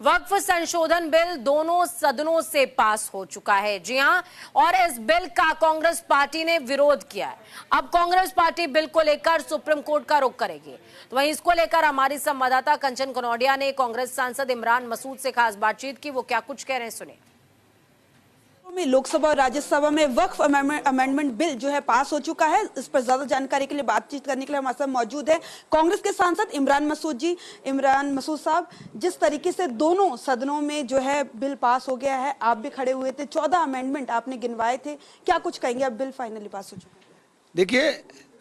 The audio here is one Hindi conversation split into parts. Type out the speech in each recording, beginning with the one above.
वक्फ संशोधन बिल दोनों सदनों से पास हो चुका है। जी हां, और इस बिल का कांग्रेस पार्टी ने विरोध किया है। अब कांग्रेस पार्टी बिल को लेकर सुप्रीम कोर्ट का रुख करेगी। तो वहीं इसको लेकर हमारी संवाददाता कंचन कनौडिया ने कांग्रेस सांसद इमरान मसूद से खास बातचीत की। वो क्या कुछ कह रहे हैं, सुने। में लोकसभा और राज्यसभा में वक्फ अमेंडमेंट बिल जो है पास हो चुका है। इस पर ज्यादा जानकारी के लिए बातचीत करने के लिए हमारे साथ मौजूद है कांग्रेस के सांसद इमरान मसूद जी। इमरान मसूद साहब, जिस तरीके से दोनों सदनों में जो है बिल पास हो गया है, आप भी खड़े हुए थे, 14 अमेंडमेंट आपने गिनवाए थे, क्या कुछ कहेंगे? अब बिल फाइनली पास हो चुका है। देखिए,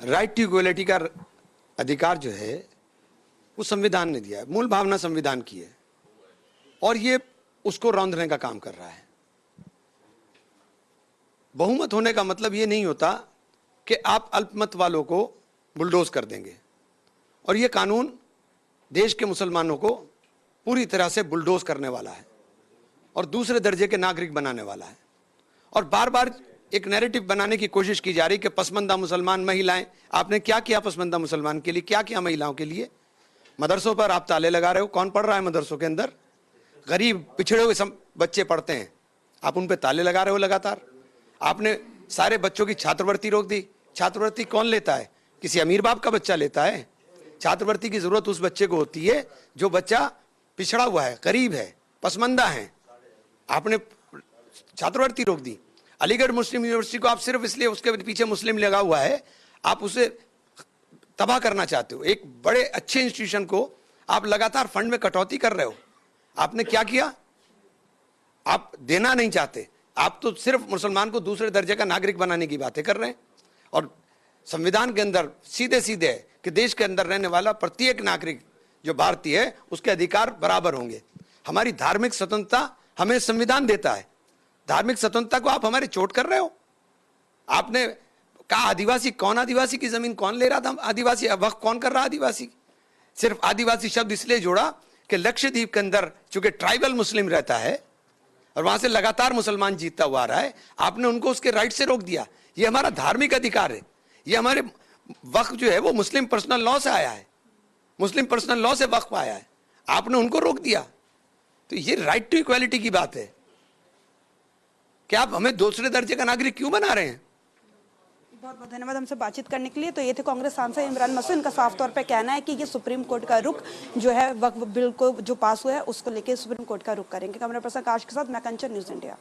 राइट टू इक्वलिटी का अधिकार जो है वो संविधान ने दिया है, मूल भावना संविधान की है, और ये उसको रौंदने का काम कर रहा है। बहुमत होने का मतलब ये नहीं होता कि आप अल्पमत वालों को बुलडोज कर देंगे, और ये कानून देश के मुसलमानों को पूरी तरह से बुलडोज करने वाला है और दूसरे दर्जे के नागरिक बनाने वाला है। और बार बार एक नैरेटिव बनाने की कोशिश की जा रही कि पसमानदा मुसलमान महिलाएं। आपने क्या किया पसमानदा मुसलमान के लिए? क्या किया महिलाओं के लिए? मदरसों पर आप ताले लगा रहे हो। कौन पढ़ रहा है मदरसों के अंदर? गरीब पिछड़े हुए बच्चे पढ़ते हैं, आप उन पर ताले लगा रहे हो लगातार। आपने सारे बच्चों की छात्रवृत्ति रोक दी। छात्रवृत्ति कौन लेता है? किसी अमीर बाप का बच्चा लेता है। छात्रवृत्ति की जरूरत उस बच्चे को होती है जो बच्चा पिछड़ा हुआ है, गरीब है, पसमानदा है। आपने छात्रवृत्ति रोक दी। अलीगढ़ मुस्लिम यूनिवर्सिटी को आप सिर्फ इसलिए उसके पीछे मुस्लिम लगा हुआ है, आप उसे तबाह करना चाहते हो। एक बड़े अच्छे इंस्टीट्यूशन को आप लगातार फंड में कटौती कर रहे हो। आपने क्या किया? आप देना नहीं चाहते, आप तो सिर्फ मुसलमान को दूसरे दर्जे का नागरिक बनाने की बातें कर रहे हैं। और संविधान के अंदर सीधे सीधे है कि देश के अंदर रहने वाला प्रत्येक नागरिक जो भारतीय है उसके अधिकार बराबर होंगे। हमारी धार्मिक स्वतंत्रता हमें संविधान देता है। धार्मिक स्वतंत्रता को आप हमारे चोट कर रहे हो। आपने कहा आदिवासी, कौन आदिवासी की जमीन कौन ले रहा था? आदिवासी वक्त कौन कर रहा? आदिवासी सिर्फ आदिवासी शब्द इसलिए जोड़ा कि लक्षद्वीप के अंदर चूंकि ट्राइबल मुस्लिम रहता है और वहां से लगातार मुसलमान जीतता हुआ आ रहा है, आपने उनको उसके राइट से रोक दिया। ये हमारा धार्मिक अधिकार है। ये हमारे वक्फ जो है वो मुस्लिम पर्सनल लॉ से आया है, मुस्लिम पर्सनल लॉ से वक्फ आया है, आपने उनको रोक दिया। तो ये राइट टू इक्वालिटी की बात है कि आप हमें दूसरे दर्जे का नागरिक क्यों बना रहे हैं? बहुत बहुत धन्यवाद हमसे बातचीत करने के लिए। तो ये थे कांग्रेस सांसद इमरान मसूद। इनका साफ तौर पे कहना है कि ये सुप्रीम कोर्ट का रुख जो है वक्फ बिल को जो पास हुआ है उसको लेके सुप्रीम कोर्ट का रुख करेंगे। कैमरा पर्सन आकाश के साथ मैं कंचन, न्यूज़ इंडिया।